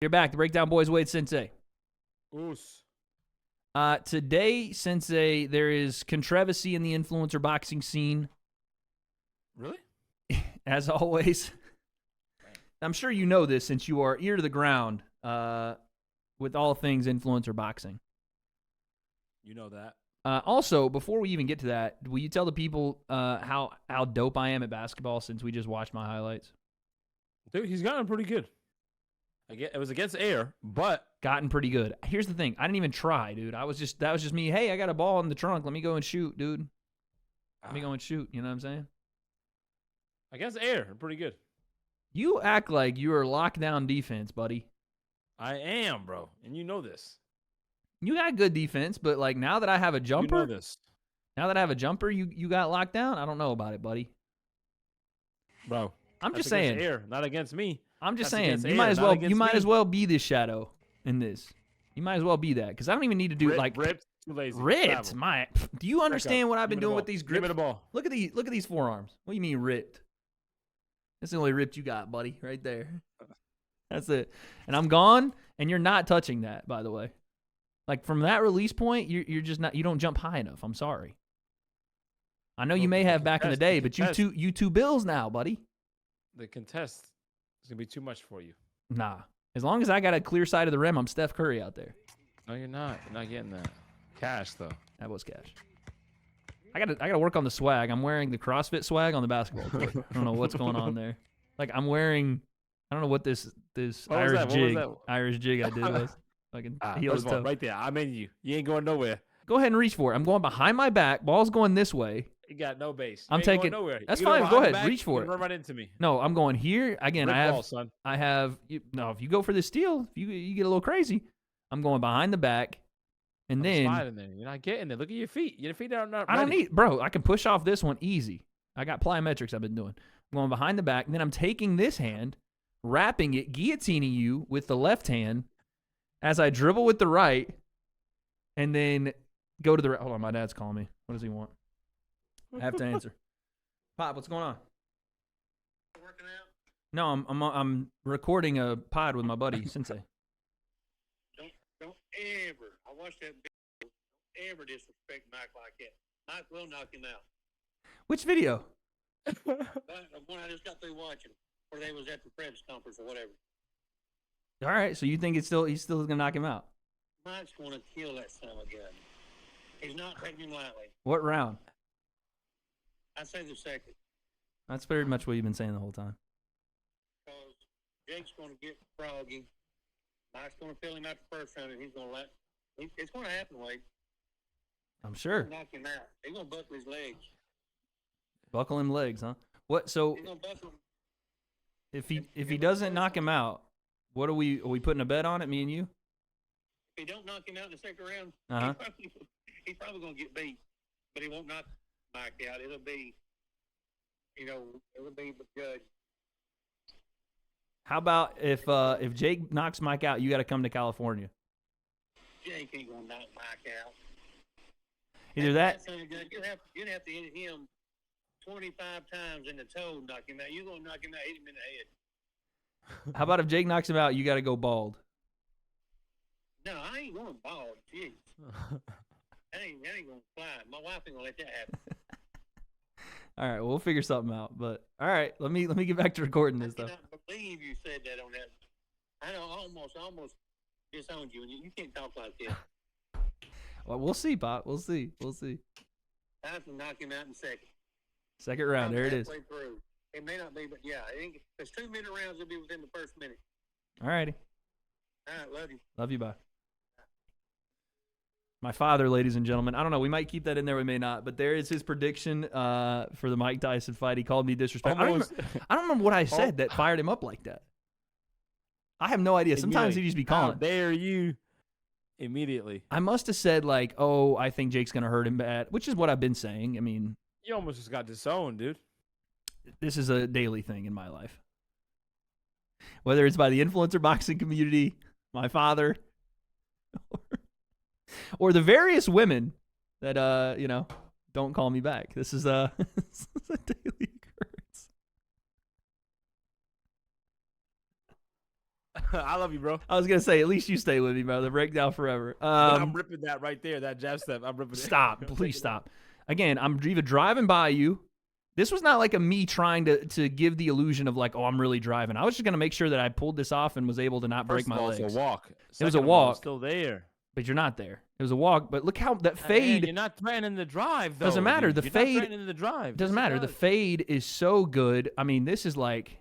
You're back. The Breakdown Boys, Wade Sensei. Oos. Today, Sensei, there is controversy in the influencer boxing scene. Really? As always. I'm sure you know this since you are ear to the ground with all things influencer boxing. You know that. Also, before we even get to that, will you tell the people how dope I am at basketball since we just watched my highlights? Dude, he's gotten pretty good. It was against air, but gotten pretty good. Here's the thing. I didn't even try, dude. That was just me. Hey, I got a ball in the trunk. Let me go and shoot, dude. Let me go and shoot. You know what I'm saying? Against air, pretty good. You act like you are lockdown defense, buddy. I am, bro. And you know this. You got good defense, but like now that I have a jumper, you know this. Now that I have a jumper, you got locked down? I don't know about it, buddy. Bro. I'm just saying. Air, not against me. I'm just saying. You might as well be this shadow in this. You might as well be that because I don't even need to do ripped. Too lazy. Ripped. Do you understand what I've been doing with these grips? Give me the ball. Look at these forearms. What do you mean ripped? That's the only ripped you got, buddy, right there. That's it. And I'm gone, and you're not touching that, by the way. Like from that release point, you're just not. You don't jump high enough. I'm sorry. I know you may have back in the day, but you two bills now, buddy. The contest is gonna be too much for you. Nah. As long as I got a clear side of the rim, I'm Steph Curry out there. No, you're not. You're not getting that. Cash though. That was cash. I gotta work on the swag. I'm wearing the CrossFit swag on the basketball court. I don't know what's going on there. Like I'm wearing, I don't know what this Irish jig I did was. Fucking heel to toe. Right there. I'm in you. You ain't going nowhere. Go ahead and reach for it. I'm going behind my back. Ball's going this way. You got no base. I'm taking. Nowhere. That's fine. Go ahead. Reach for it. Run right into me. No, I'm going here again. Rip I have. Ball, son. I have. No, if you go for the steal, if you get a little crazy, I'm going behind the back, and then sliding there. You're not getting there. Look at your feet. Your feet are not. I don't need, bro. I can push off this one easy. I got plyometrics I've been doing. I'm going behind the back, and then I'm taking this hand, wrapping it, guillotining you with the left hand, as I dribble with the right, and then go to the right. Hold on, my dad's calling me. What does he want? I have to answer. Pop, what's going on? Working out? No, I'm recording a pod with my buddy Sensei. Don't ever. I watched that video. Don't ever disrespect Mike like that. Mike will knock him out. Which video? The one I just got through watching, where they was at the press conference or whatever. All right, so you think he's still gonna knock him out? Mike's going to kill that son of a gun. He's not taking him lightly. What round? I'd say the second. That's very much what you've been saying the whole time. Because Jake's going to get froggy. Mike's going to fill him out the first round, and he's going to let. It's going to happen, Wade. I'm sure. He's going to knock him out. He's going to buckle his legs. Buckle him legs, huh? What? So he's going to buckle him. If he doesn't knock him out, what are we putting a bet on it? Me and you? If he don't knock him out in the second round, he's probably going to get beat, but he won't knock Mike out. It'll be good. How about if Jake knocks Mike out, you got to come to California. Jake ain't gonna knock Mike out. Either that. You'd have to hit him 25 times in the toe, knock him out. You're gonna knock him out, hit him in the head. How about if Jake knocks him out, you got to go bald? No, I ain't going bald. Jeez. That ain't gonna fly. My wife ain't gonna let that happen. All right, we'll figure something out. But all right, let me get back to recording this I stuff. cannot believe you said that on that. I know almost disowned you, and you can't talk like that. Well, we'll see, Pop. We'll see. I have to knock him out in second. Second round, there it is. Through. It may not be, but yeah, there's 2 minute rounds. It'll be within the first minute. All righty. All right, love you. Love you, bye. My father, ladies and gentlemen. I don't know. We might keep that in there. We may not. But there is his prediction for the Mike Tyson fight. He called me disrespectful. I don't remember what I said that fired him up like that. I have no idea. Sometimes he just be calling. How dare you? Immediately. I must have said like, oh, I think Jake's going to hurt him bad, which is what I've been saying. I mean. You almost just got disowned, dude. This is a daily thing in my life. Whether it's by the influencer boxing community, my father, or the various women that don't call me back. This is a daily occurrence. I love you, bro. I was gonna say, at least you stay with me, brother. Breakdown forever. But I'm ripping that right there, that jab step. I'm ripping it. Stop, please stop. Again, I'm even driving by you. This was not like a me trying to give the illusion of like, oh, I'm really driving. I was just gonna make sure that I pulled this off and was able to not break my legs. It was a walk. It was a walk. Still there. But you're not there. It was a walk. But look how that Man, fade. you're not threatening the drive, though. Doesn't matter. Dude. The You're fade not threatening the drive. doesn't Yes, it matter. The does. fade is so good. I mean, this is like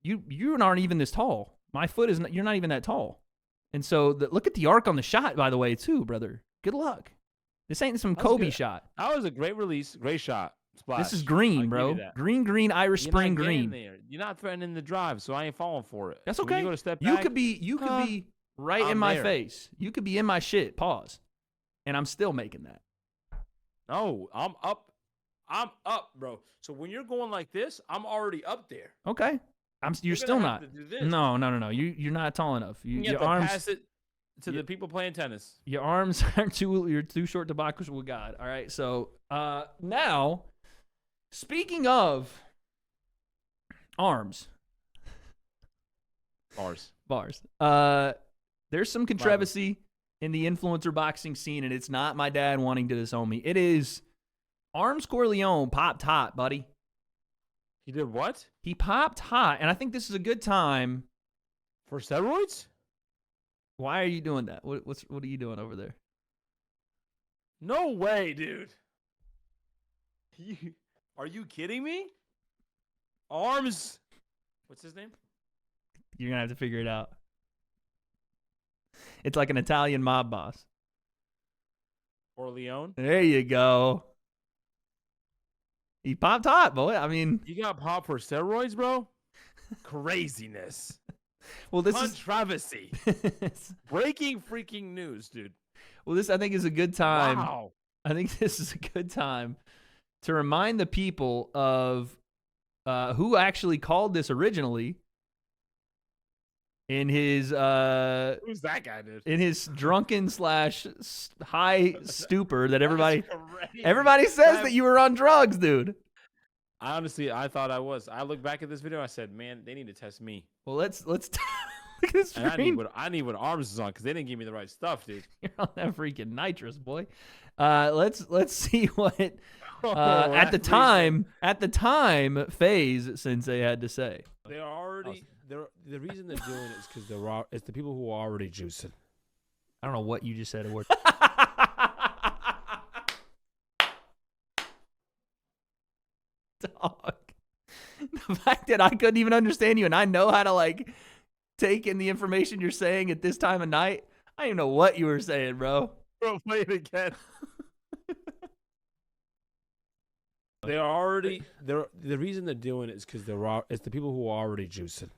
you aren't even this tall. My foot is. You're not even that tall. And so look at the arc on the shot, by the way, too, brother. Good luck. This ain't some That was Kobe good. shot. That was a great release. Great shot. Splash. This is I'll green, give bro. you that. Green, Irish You're Spring not getting green. there. You're not threatening the drive, so I ain't falling for it. That's So when okay. you go to step You back, could be right in I'm my there. face. You could be in my shit. Pause. And I'm still making that. No, I'm up. I'm up, bro. So when you're going like this, I'm already up there. Okay. You're You're still gonna not. have to do this. No. You're not tall enough. You Your have to arms. pass it to you- the people playing tennis. Your arms are you're too short to box with God. All right. So now, speaking of arms, bars. There's some controversy in the influencer boxing scene, and it's not my dad wanting to disown me. It is Armz Koleone popped hot, buddy. He did what? He popped hot, and I think this is a good time. For steroids? Why are you doing that? What are you doing over there? No way, dude. Are you kidding me? Armz. What's his name? You're gonna have to figure it out. It's like an Italian mob boss. Koleone. There you go. He popped hot, boy. I mean, You got popped for steroids, bro? Craziness. well, this Controversy. is Breaking freaking news, dude. well, this I think is a good time. Wow. I think this is a good time to remind the people of who actually called this originally in his Who's that guy, dude? in his drunken / high stupor that everybody That's crazy. everybody says that you were on drugs, dude. I thought I was. I looked back at this video. I said, man, they need to test me. Well, let's look at this And screen. I need what Armz is on because they didn't give me the right stuff, dude. You're on that freaking nitrous, boy. Let's see what at the time FaZe Sensei had to say. They're already. The reason they're doing it is because it's the people who are already juicing. I don't know what you just said a word. Dog. The fact that I couldn't even understand you and I know how to like take in the information you're saying at this time of night. I don't even know what you were saying, bro. Bro, play it again. They're already. The reason they're doing it is because it's the people who are already juicing.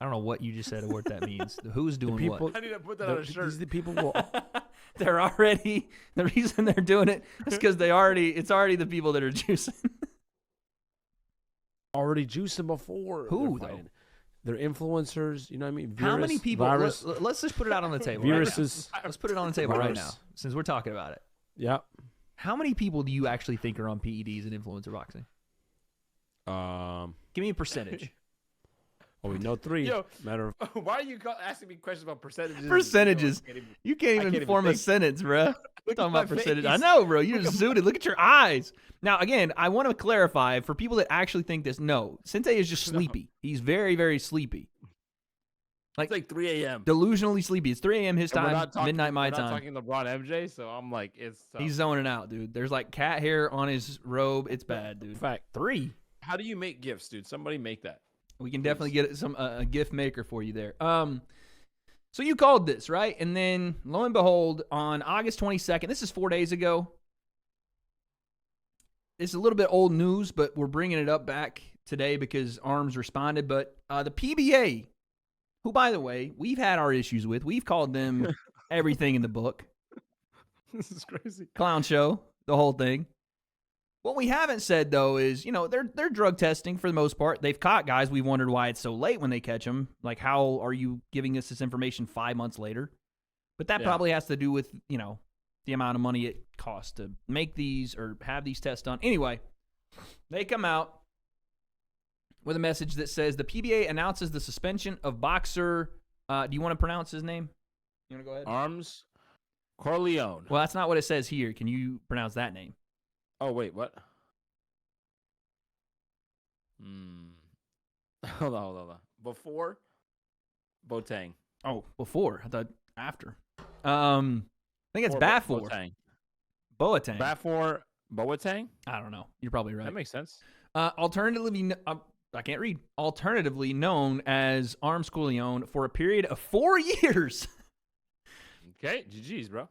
I don't know what you just said a word that means. Who's doing what? I need to put that on a shirt. These are the people who they're already the reason they're doing it is because it's already the people that are juicing. Already juicing before. Who, they're though? fighting. They're influencers. You know what I mean? How many people? Virus. Let's just put it out on the table. Viruses. Right now. Let's put it on the table right Virus. now, since we're talking about it. Yeah. How many people do you actually think are on PEDs in influencer boxing? Give me a percentage. Oh, we know 3. Yo. Matter of. Why are you asking me questions about percentages? Percentages. You can't even can't even form a think. sentence, bro. Look Talking at my about percentage. I face. know, bro. You're zooted. Look at your eyes. Now, again, I want to clarify for people that actually think this. No, Sensei is just sleepy. He's very, very sleepy. It's like 3 a.m. Delusionally sleepy. It's 3 a.m. his And we're time, not talking- midnight my we're not time. talking LeBron MJ, so I'm like, it's. He's zoning out, dude. There's like cat hair on his robe. It's bad, dude. fact. 3. How do you make gifts, dude? Somebody make that. We can definitely get some a gift maker for you there. So you called this, right? And then lo and behold, on August 22nd, this is 4 days ago. It's a little bit old news, but we're bringing it up back today because Armz responded. But the PBA, who, by the way, we've had our issues with. We've called them everything in the book. This is crazy. Clown show, the whole thing. What we haven't said, though, is, they're drug testing for the most part. They've caught guys. We've wondered why it's so late when they catch them. Like, how are you giving us this information 5 months later? But that probably has to do with, the amount of money it costs to make these or have these tests done. Anyway, they come out with a message that says the PBA announces the suspension of boxer Do you want to pronounce his name? You want to go ahead? Armz Koleone. Well, that's not what it says here. Can you pronounce that name? Oh, wait, what? Hold on. Before Boateng. Oh, before. I thought after. I think it's Bafor. Boateng. Boateng. Bafor Boateng? I don't know. You're probably right. That makes sense. Alternatively, I can't read. Alternatively known as Armz Koleone for a period of 4 years. Okay, GG's, bro.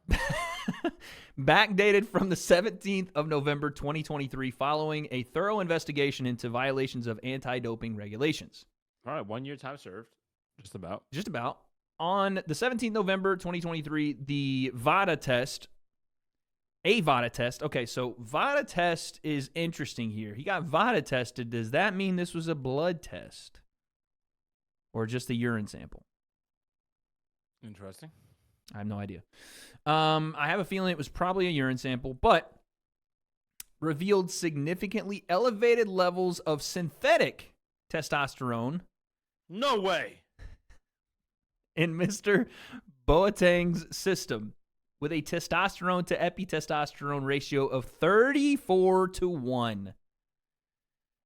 Backdated from the 17th of November 2023 following a thorough investigation into violations of anti-doping regulations. All right, 1 year time served. Just about. Just about. On the 17th November 2023, the VADA test, a VADA test. Okay, so VADA test is interesting here. He got VADA tested. Does that mean this was a blood test or just a urine sample? Interesting. I have no idea. I have a feeling it was probably a urine sample, but revealed significantly elevated levels of synthetic testosterone. No way. In Mr. Boateng's system with a testosterone to epitestosterone ratio of 34-1.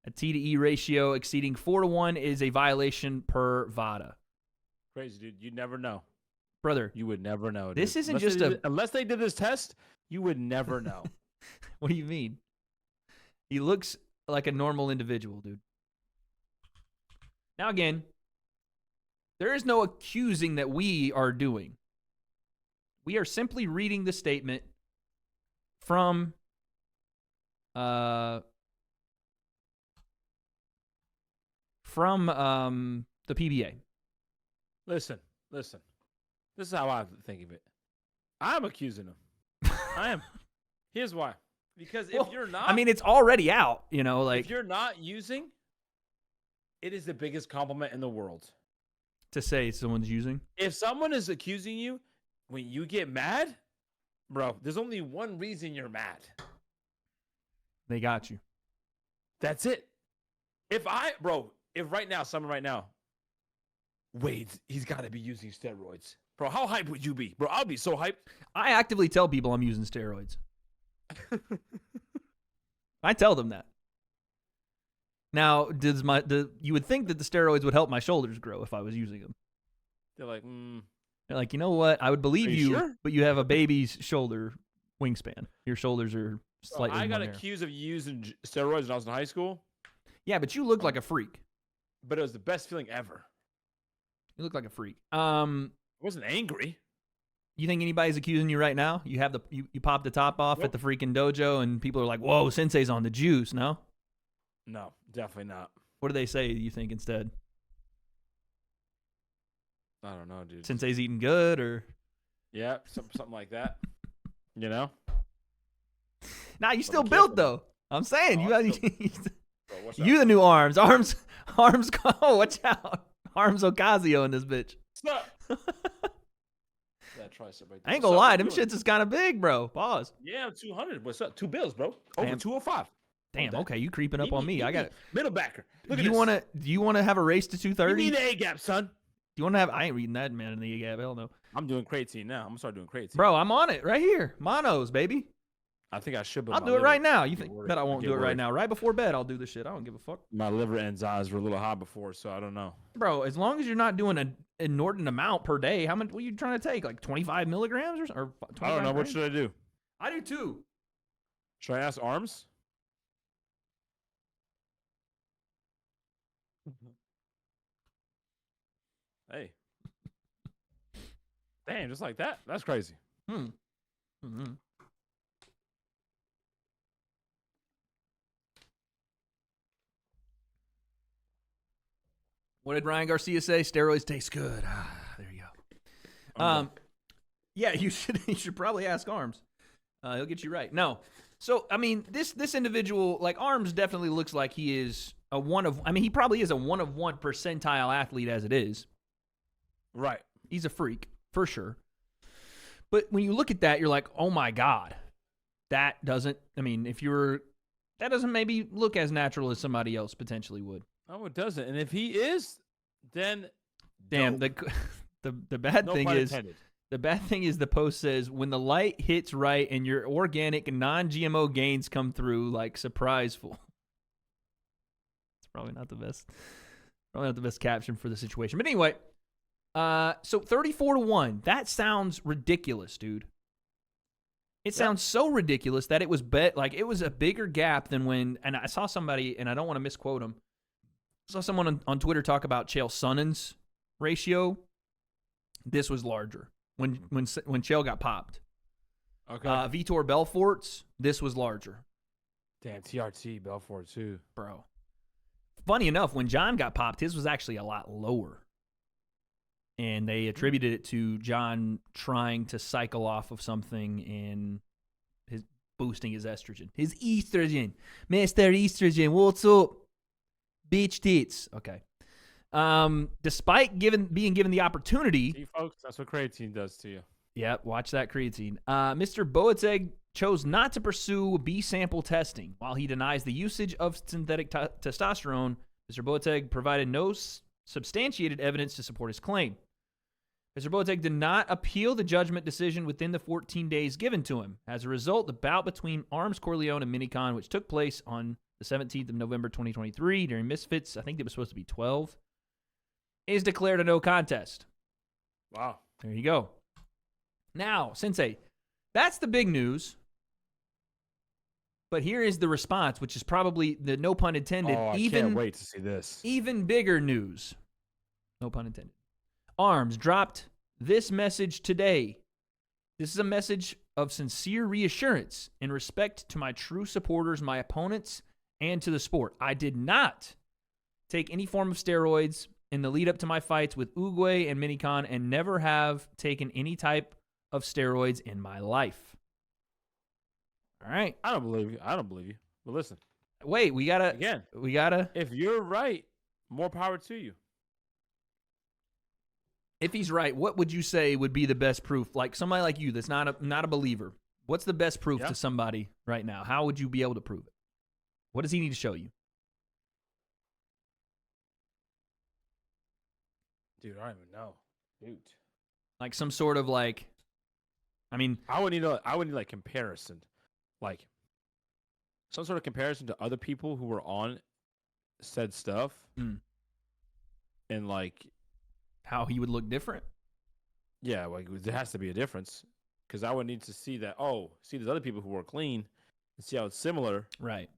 A T to E ratio exceeding 4-1 is a violation per VADA. Crazy, dude. You never know. Brother, you would never know. This dude. isn't just unless they did this test, you would never know. What do you mean? He looks like a normal individual, dude. Now again, there is no accusing that we are doing. We are simply reading the statement from the PBA. Listen. This is how I think of it. I'm accusing him. I am. Here's why. Because if you're not... I mean, it's already out, if you're not using, it is the biggest compliment in the world. To say someone's using? If someone is accusing you, when you get mad, bro, there's only one reason you're mad. They got you. That's it. If someone right now, Wade, he's got to be using steroids. Bro, how hyped would you be? Bro, I'll be so hyped. I actively tell people I'm using steroids. I tell them that. Now, you would think that the steroids would help my shoulders grow if I was using them. They're like, They're like, you know what? I would believe you, sure? But you have a baby's shoulder wingspan. Your shoulders are slightly I got more narrow. accused of using steroids when I was in high school. Yeah, but you look like a freak. But it was the best feeling ever. You look like a freak. I wasn't angry. You think anybody's accusing you right now? You have you pop the top off at the freaking dojo, and people are like, "Whoa, Sensei's on the juice." No, no, definitely not. What do they say? You think instead? I don't know, dude. Sensei's eating good, or yeah, something like that. You know. Nah, you still built though. I'm saying you the new Armz. Armz. Oh, watch out. Armz Ocasio in this bitch. Stop. That tricep right there. I ain't gonna lie, them shits is kind of big, bro. Pause. Yeah, 200. What's up? 2 bills, bro. Over Damn. 205. Damn. Okay, you creeping up on me. I got it. Middle backer. Look Do at this. you wanna have a race to 230? You need an A gap, son. Do you wanna have? I ain't reading that man in the A gap. Hell no. I'm doing creatine now. I'm gonna start doing creatine. Bro, I'm on it right here. Monos, baby. I think I should. I'll do it right now. You think that I won't do it right now? Right before bed, I'll do this shit. I don't give a fuck. My liver enzymes were a little high before, so I don't know. Bro, as long as you're not doing an inordinate amount per day, how much? What are you trying to take? Like 25 milligrams or 25 I don't know. grams? What should I do? I do too. Should I ask Armz? Hey. Damn, just like that? That's crazy. Mm-hmm. What did Ryan Garcia say? Steroids taste good. There you go. Yeah, you should probably ask Armz. He'll get you right. No. So, I mean, this individual, like Armz definitely looks like he is he probably is a 1 of 1 percentile athlete as it is. Right. He's a freak, for sure. But when you look at that, you're like, oh my God. That doesn't maybe look as natural as somebody else potentially would. Oh, it doesn't. And if he is, then damn, The bad No thing pun is intended. the bad thing is the post says when the light hits right and your organic non-GMO gains come through like surpriseful. It's probably not the best. Probably not the best caption for the situation. But anyway, so 34-1. That sounds ridiculous, dude. It sounds so ridiculous that it was it was a bigger gap than when, and I saw somebody, and I don't want to misquote him. I saw someone on Twitter talk about Chael Sonnen's ratio. This was larger when Chael got popped. Okay. Vitor Belfort's, this was larger. Damn, TRT, Belfort, too. Bro. Funny enough, when John got popped, his was actually a lot lower. And they attributed it to John trying to cycle off of something and boosting his estrogen. His estrogen. Mr. Estrogen, what's up? Bitch tits. Okay. Despite being given the opportunity. See, folks, that's what creatine does to you. Yeah, watch that creatine. Mr. Boateng chose not to pursue B-sample testing. While he denies the usage of synthetic testosterone, Mr. Boateng provided no substantiated evidence to support his claim. Mr. Boateng did not appeal the judgment decision within the 14 days given to him. As a result, the bout between Armz, Koleone, and Minicon, which took place on the 17th of November 2023 during Misfits, I think it was supposed to be 12, is declared a no contest. Wow. There you go. Now, Sensei, that's the big news. But here is the response, which is probably the no pun intended. Oh, I can't wait to see this. Even bigger news. No pun intended. Armz dropped this message today. This is a message of sincere reassurance in respect to my true supporters, my opponents, and to the sport. I did not take any form of steroids in the lead up to my fights with Uguay and Minicon and never have taken any type of steroids in my life. All right. I don't believe you. But listen. Wait, we gotta. If you're right, more power to you. If he's right, what would you say would be the best proof? Like somebody like you that's not a believer. What's the best proof to somebody right now? How would you be able to prove it? What does he need to show you? Dude, I don't even know. Dude. Like some sort of like, I mean, I would need like comparison. Like some sort of comparison to other people who were on said stuff. And like how he would look different? Yeah, like there has to be a difference. Because I would need to see that, see there's other people who are clean and see how it's similar. Right.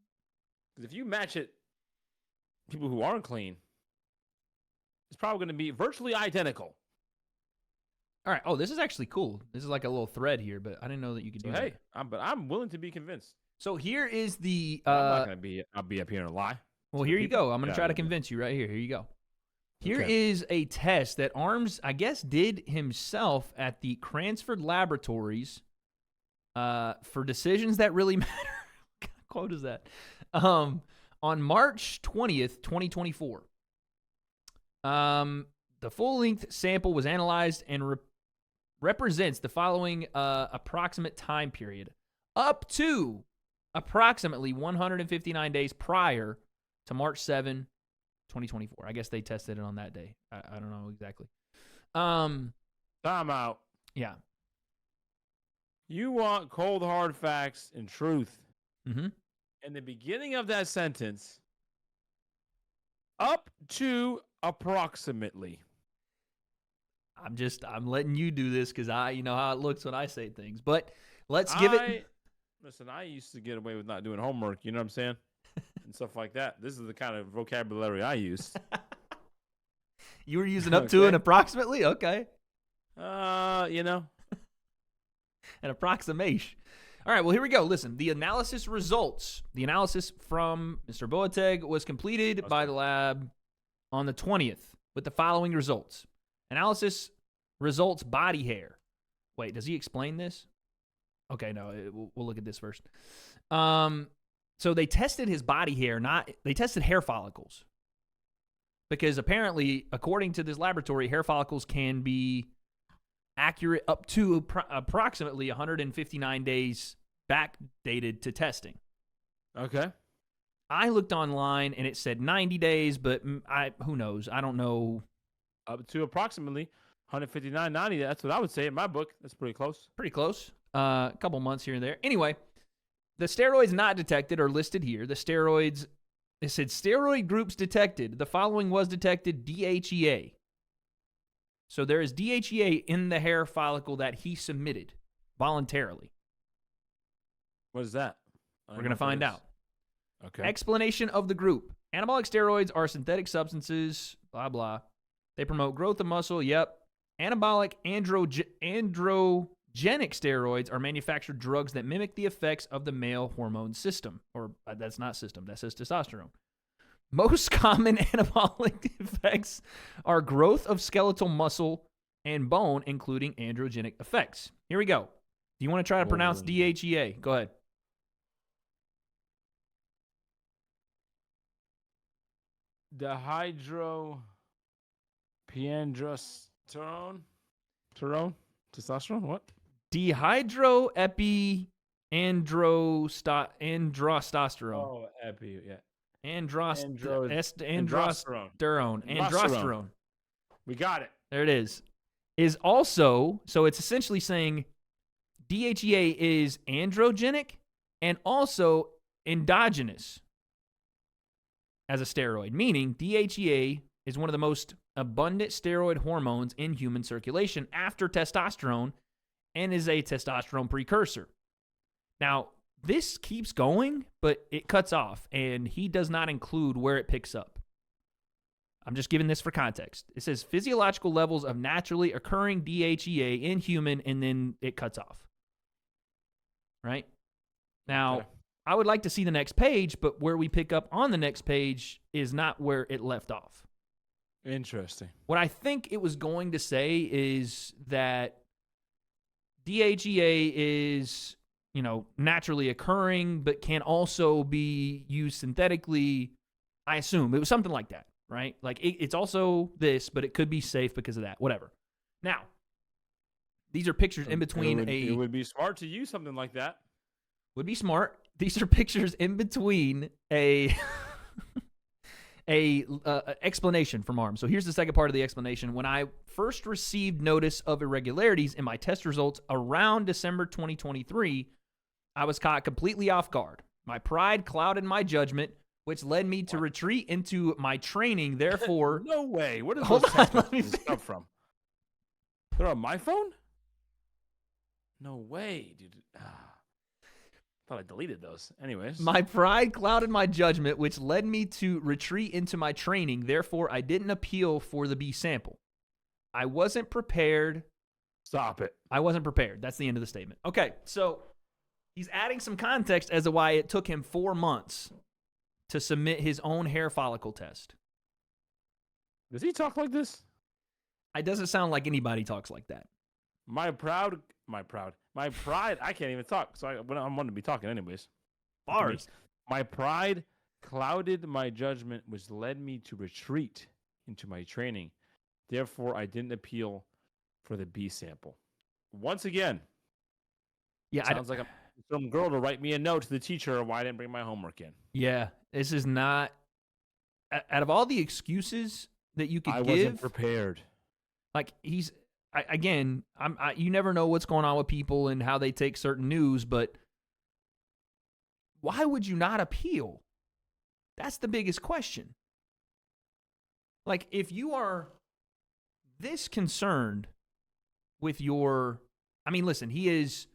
Because if you match it, people who aren't clean, it's probably going to be virtually identical. All right. Oh, this is actually cool. This is like a little thread here, but I didn't know that you could do that. Hey, I'm willing to be convinced. So here is the. I'm not going to be. I'll be up here and lie. Well, here you go. I'm going to try to convince you right here. Here you go. Here is a test that Armz, I guess, did himself at the Cransford Laboratories for decisions that really matter. What kind of quote is that? On March 20th, 2024. The full-length sample was analyzed and represents the following approximate time period, up to approximately 159 days prior to March 7, 2024. I guess they tested it on that day. I don't know exactly. Time out. Yeah. You want cold, hard facts and truth. Mm-hmm. In the beginning of that sentence, up to approximately. I'm letting you do this because you know how it looks when I say things. But let's give it. Listen, I used to get away with not doing homework. You know what I'm saying? And stuff like that. This is the kind of vocabulary I use. You were using up to and approximately? Okay. You know. An approximation. All right, well, here we go. Listen, the analysis results. The analysis from Mr. Boateng was completed by the lab on the 20th with the following results. Analysis results body hair. Wait, does he explain this? Okay, no, we'll look at this first. So they tested his body hair, they tested hair follicles. Because apparently, according to this laboratory, hair follicles can be accurate up to approximately 159 days backdated to testing. Okay. I looked online and it said 90 days, but who knows? I don't know. Up to approximately 159.90. That's what I would say in my book. That's pretty close. Pretty close. A couple months here and there. Anyway, the steroids not detected are listed here. The steroids, it said steroid groups detected. The following was detected: DHEA. So there is DHEA in the hair follicle that he submitted voluntarily. What is that? We're going to find out. Okay. Explanation of the group. Anabolic steroids are synthetic substances, blah, blah. They promote growth of muscle, yep. Anabolic androgenic steroids are manufactured drugs that mimic the effects of the male hormone system. Or that's not system, that says testosterone. Most common anabolic effects are growth of skeletal muscle and bone, including androgenic effects. Here we go. Do you want to try to pronounce DHEA? Go ahead. Testosterone? What? Dehydroepiandrosterone. Oh, epi, yeah. Androsterone. We got it. There it is. Is also, so it's essentially saying DHEA is androgenic and also endogenous as a steroid, meaning DHEA is one of the most abundant steroid hormones in human circulation after testosterone and is a testosterone precursor. Now, this keeps going, but it cuts off, and he does not include where it picks up. I'm just giving this for context. It says physiological levels of naturally occurring DHEA in human, and then it cuts off. Right? Now, Okay. I would like to see the next page, but where we pick up on the next page is not where it left off. Interesting. What I think it was going to say is that DHEA is, naturally occurring, but can also be used synthetically. I assume it was something like that, right? Like it's also this, but it could be safe because of that. Whatever. Now, these are pictures in between It would be smart to use something like that. Would be smart. These are pictures in between a explanation from Armz. So here's the second part of the explanation. When I first received notice of irregularities in my test results around December 2023, I was caught completely off guard. My pride clouded my judgment, which led me to retreat into my training. Therefore, No way. Where does Hold those on, text let me messages come from? They're on my phone? No way, dude. Thought I deleted those. Anyways. my pride clouded my judgment, which led me to retreat into my training. Therefore, I didn't appeal for the B sample. I wasn't prepared. Stop it. I wasn't prepared. That's the end of the statement. Okay, so he's adding some context as to why it took him 4 months to submit his own hair follicle test. Does he talk like this? It doesn't sound like anybody talks like that. My pride. I can't even talk. So I'm going to be talking anyways. Bars. My pride clouded my judgment, which led me to retreat into my training. Therefore, I didn't appeal for the B sample. Once again, Yeah, sounds like some girl to write me a note to the teacher why I didn't bring my homework in. yeah. This is not. Out of all the excuses that you could I give, wasn't prepared. like you never know what's going on with people and how they take certain news, but why would you not appeal? That's the biggest question. Like, if you are this concerned with listen, he is,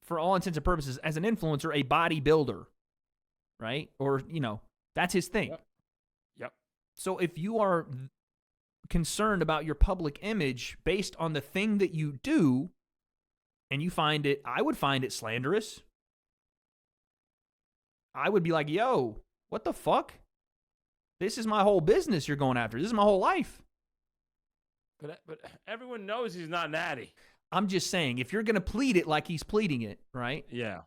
for all intents and purposes, as an influencer, a bodybuilder, right? Or, that's his thing. Yep. So if you are concerned about your public image based on the thing that you do, and I would find it slanderous. I would be like, yo, what the fuck? This is my whole business you're going after. This is my whole life. But everyone knows he's not natty. I'm just saying, if you're going to plead it like he's pleading it, right? Yeah.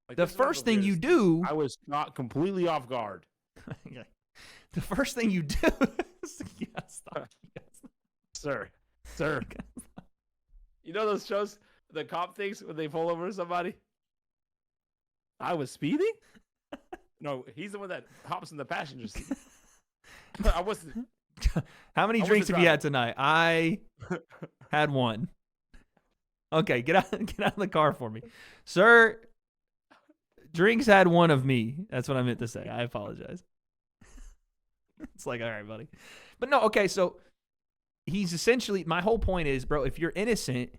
Like, The this is one of first thing you weirdest do... things. I was not completely off guard. The first thing you do... Stop. Sir. You know those shows, the cop things, when they pull over somebody? I was speeding? No, he's the one that hops in the passenger seat. I wasn't. How many How was drinks the have you drive? had tonight? I had one. Okay, get out of the car for me. Sir, drinks had one of me. That's what I meant to say. I apologize. It's like, all right, buddy. But no, okay, so he's essentially, my whole point is, bro, if you're innocent,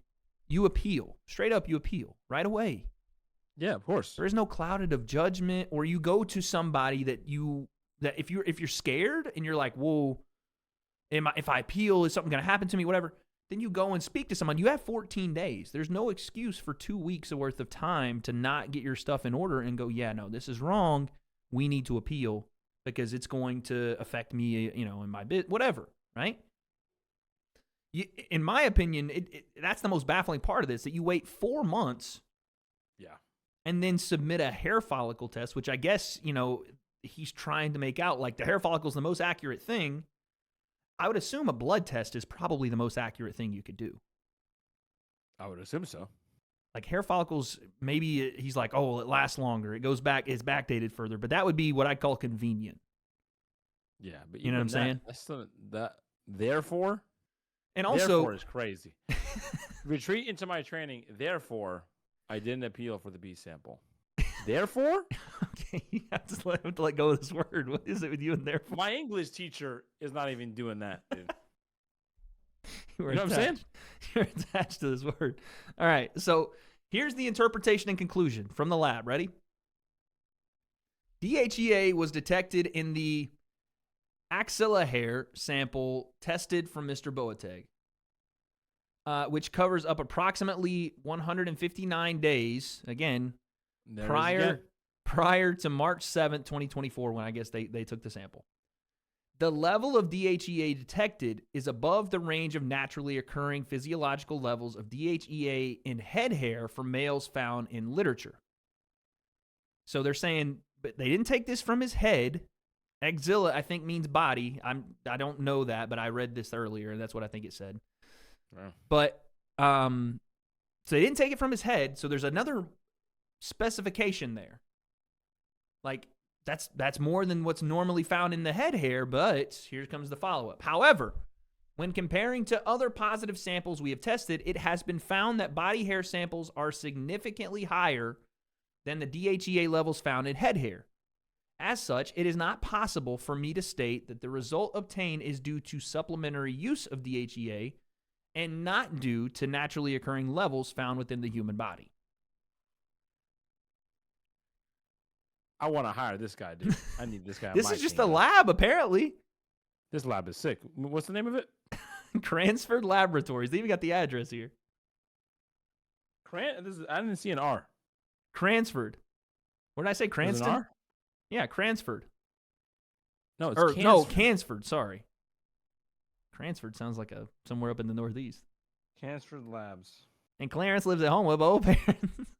you appeal. Straight up, you appeal right away. Yeah, of course. There is no clouded of judgment, or you go to somebody that if you're scared and you're like, whoa, if I appeal, is something going to happen to me, whatever, then you go and speak to someone. You have 14 days. There's no excuse for 2 weeks worth of time to not get your stuff in order and go, yeah, no, this is wrong. We need to appeal because it's going to affect me, in my bit, whatever, right? In my opinion, that's the most baffling part of this, that you wait 4 months and then submit a hair follicle test, which I guess, he's trying to make out like the hair follicle is the most accurate thing. I would assume a blood test is probably the most accurate thing you could do. I would assume so. Like hair follicles, maybe he's like, oh, it lasts longer. It goes back, it's backdated further. But that would be what I call convenient. Yeah, but you know what I'm saying? That's still, therefore, and also, therefore is crazy. Retreat into my training. Therefore, I didn't appeal for the B sample. Therefore? Okay, you have to let go of this word. What is it with you and therefore? My English teacher is not even doing that, dude. You know what I'm saying? You're attached to this word. All right, so here's the interpretation and conclusion from the lab. Ready? DHEA was detected in the axilla hair sample tested from Mr. Boateng, which covers up approximately 159 days, again, prior to March 7th, 2024, when I guess they took the sample. The level of DHEA detected is above the range of naturally occurring physiological levels of DHEA in head hair for males found in literature. So they're saying, but they didn't take this from his head. Axilla, I think, means body. I don't know that, but I read this earlier, and that's what I think it said. Wow. But so they didn't take it from his head. So there's another specification there. Like that's more than what's normally found in the head hair. But here comes the follow-up. However, when comparing to other positive samples we have tested, it has been found that body hair samples are significantly higher than the DHEA levels found in head hair. As such, it is not possible for me to state that the result obtained is due to supplementary use of DHEA and not due to naturally occurring levels found within the human body. I want to hire this guy, dude. I need this guy. This is just a lab, apparently. This lab is sick. What's the name of it? Cransford Laboratories. They even got the address here. I didn't see an R. Cransford. What did I say? Cranston? There's an R? Yeah, Cransford. No, it's Cansford. No, Cansford. Sorry. Cransford sounds like somewhere up in the Northeast. Cansford Labs. And Clarence lives at home with both parents.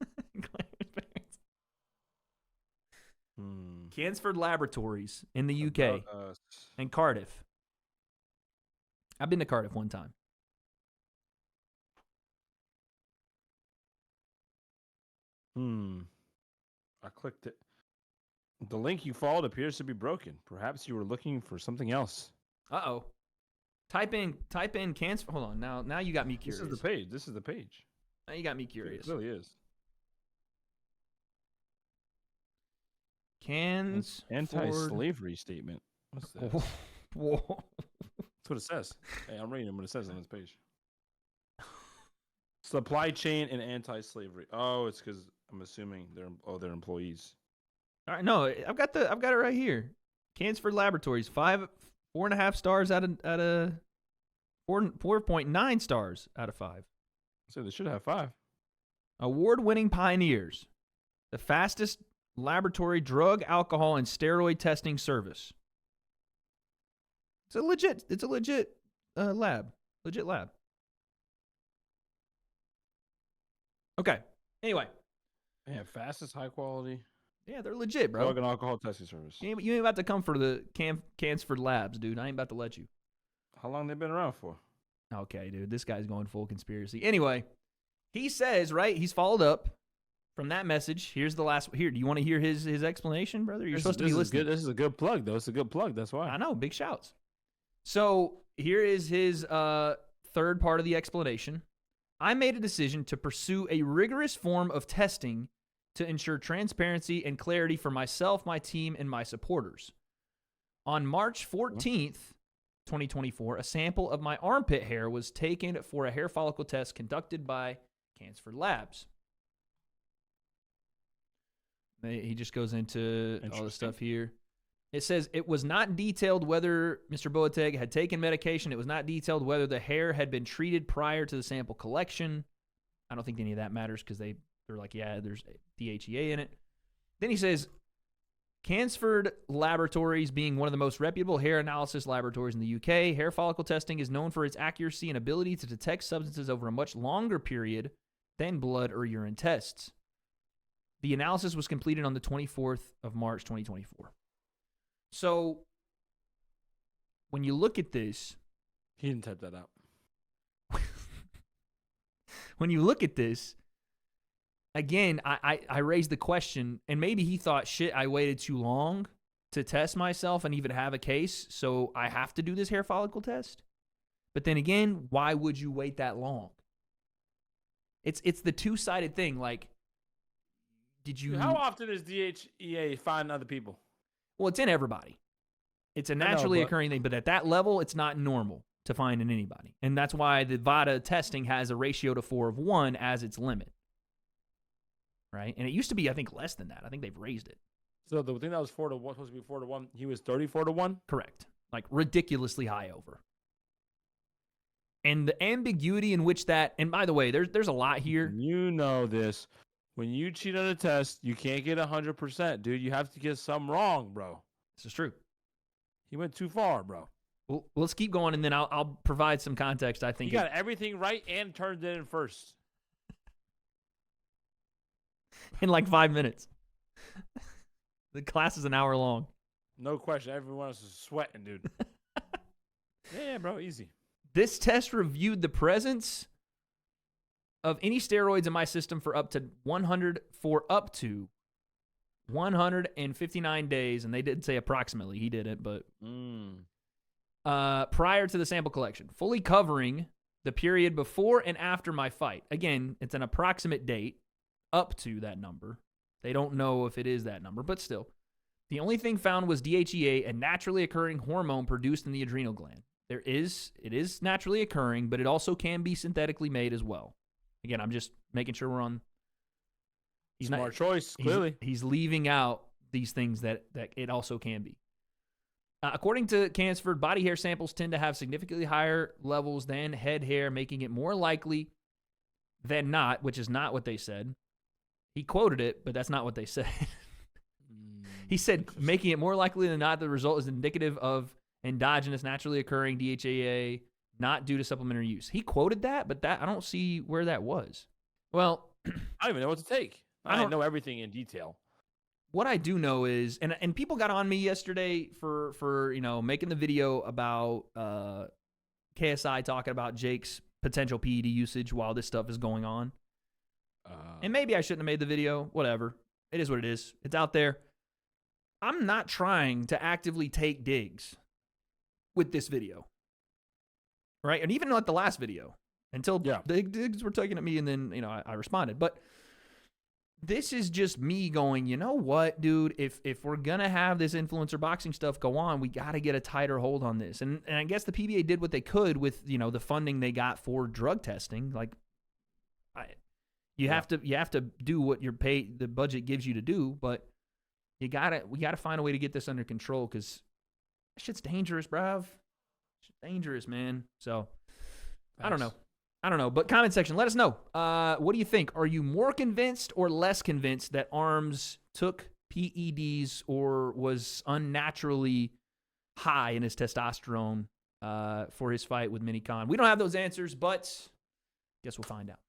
Cansford Laboratories in the UK and Cardiff. I've been to Cardiff one time. I clicked it. The link you followed appears to be broken. Perhaps you were looking for something else. Uh-oh. Type in Cansford. Hold on. Now you got me curious. This is the page. Now you got me curious. It really is. Anti-slavery statement. What's that? Whoa. That's what it says. Hey, I'm reading what it says on this page. Supply chain and anti-slavery. Oh, it's because I'm assuming they're employees. All right, no, I've got it right here. Cansford Laboratories, 4.5 stars out of 4.9 stars out of 5. So they should have 5. Award-winning pioneers, the fastest laboratory drug, alcohol, and steroid testing service. It's a legit lab. Legit lab. Okay. Anyway. Yeah, fastest, high quality. Yeah, they're legit, bro. Drug and alcohol testing service. You ain't about to come for the Cansford Labs, dude. I ain't about to let you. How long they been around for? Okay, dude. This guy's going full conspiracy. Anyway, he says, right, he's followed up from that message. Here's the last. Here, do you want to hear his explanation, brother? You're supposed to be listening. This is a good plug, though. It's a good plug. That's why. I know. Big shouts. So here is his third part of the explanation. I made a decision to pursue a rigorous form of testing to ensure transparency and clarity for myself, my team, and my supporters. On March 14th, 2024, a sample of my armpit hair was taken for a hair follicle test conducted by Cansford Labs. He just goes into all the stuff here. It says it was not detailed whether Mr. Boateng had taken medication. It was not detailed whether the hair had been treated prior to the sample collection. I don't think any of that matters because they're like, yeah, there's DHEA in it. Then he says, Cansford Laboratories being one of the most reputable hair analysis laboratories in the UK, hair follicle testing is known for its accuracy and ability to detect substances over a much longer period than blood or urine tests. The analysis was completed on the 24th of March, 2024. So, when you look at this... He didn't type that out. When you look at this, again, I raised the question, and maybe he thought, shit, I waited too long to test myself and even have a case, so I have to do this hair follicle test? But then again, why would you wait that long? It's the two-sided thing, like, did you... How often does DHEA find other people? Well, it's in everybody. It's a naturally occurring thing, but at that level, it's not normal to find in anybody. And that's why the VADA testing has a ratio to 4 of 1 as its limit. Right? And it used to be, I think, less than that. I think they've raised it. So the thing that was 4 to 1, supposed to be 4 to 1, he was 34 to 1? Correct. Like, ridiculously high over. And the ambiguity in which that, and by the way, there's a lot here. You know this. When you cheat on a test, you can't get 100%, dude. You have to get some wrong, bro. This is true. He went too far, bro. Well, let's keep going, and then I'll provide some context. I think he got everything right and turned it in first. In like 5 minutes. The class is an hour long. No question. Everyone else is sweating, dude. Yeah, bro. Easy. This test reviewed the presence of any steroids in my system for up to 159 days, and they didn't say approximately. He didn't, but prior to the sample collection, fully covering the period before and after my fight. Again, it's an approximate date up to that number. They don't know if it is that number, but still. The only thing found was DHEA, a naturally occurring hormone produced in the adrenal gland. It is naturally occurring, but it also can be synthetically made as well. Again, I'm just making sure we're on. Smart choice, clearly. He's leaving out these things that it also can be. According to Cansford, body hair samples tend to have significantly higher levels than head hair, making it more likely than not, which is not what they said. He quoted it, but that's not what they said. He said, making it more likely than not, the result is indicative of endogenous, naturally occurring DHEA, not due to supplementary use. He quoted that, but I don't see where that was. Well, I don't even know what to take. I don't know everything in detail. What I do know is, and people got on me yesterday for making the video about KSI talking about Jake's potential PED usage while this stuff is going on. And maybe I shouldn't have made the video. Whatever. It is what it is. It's out there. I'm not trying to actively take digs with this video. Right? And even like the last video. Until the digs were taken at me and then, I responded. But this is just me going, you know what, dude? If we're going to have this influencer boxing stuff go on, we got to get a tighter hold on this. And I guess the PBA did what they could with, the funding they got for drug testing. Like, you have to do what the budget gives you to do, but we gotta find a way to get this under control because that shit's dangerous, bruv. Shit's dangerous, man. So Thanks. I don't know. But comment section, let us know. What do you think? Are you more convinced or less convinced that Armz took PEDs or was unnaturally high in his testosterone for his fight with Mini Khan? We don't have those answers, but guess we'll find out.